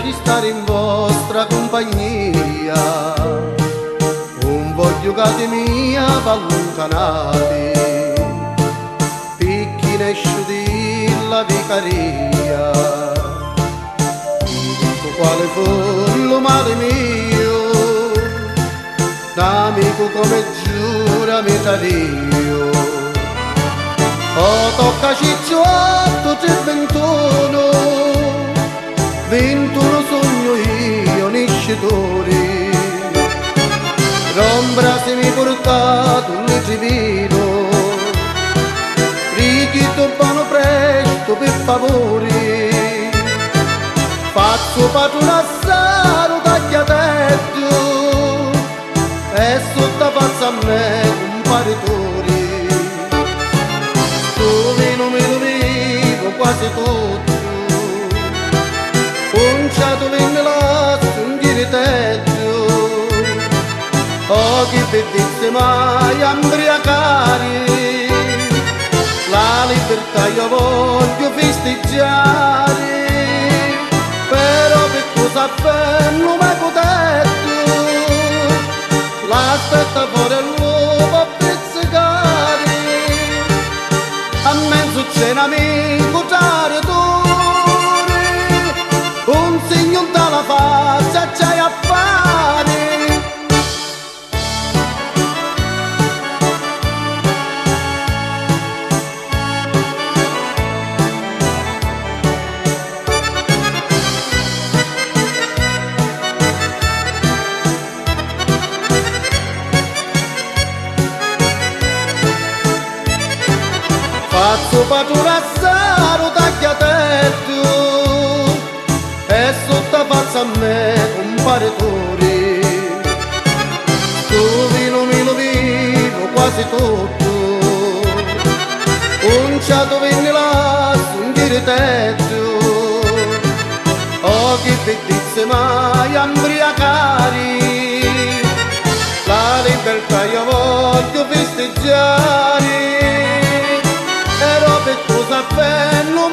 di stare in vostra compagnia, non voglio case mia allontanati, picchi ne asciuti la vicaria, dico quale fu lo male mio, d'amico come giura mi trario, tocca cicciotto c'è 21 sogno io niscitori, l'ombra se mi portato un leggevino, richido buono presto per favori, faccio padrone assaro tagliatetto, e sotto faccia a me un paritori, dove non me lo vivo quasi tutto, conciato venne là un diriteggio, che bellezze mai ambriacari, la libertà io voglio festeggiare, però per cosa non mi potete, l'aspetta fuori e lo può pezzicare, a mezzo c'è un amico traditore, un segno dalla faccia c'hai a fare. Faccio padrone assaro tagliatetto, e sotto faccia a me un paritore, tu vino me lo vivo quasi tutto, conciato venne là un diriteggio, che bellezze mai ambriacari, la libertà io voglio festeggiare, però per cosa bello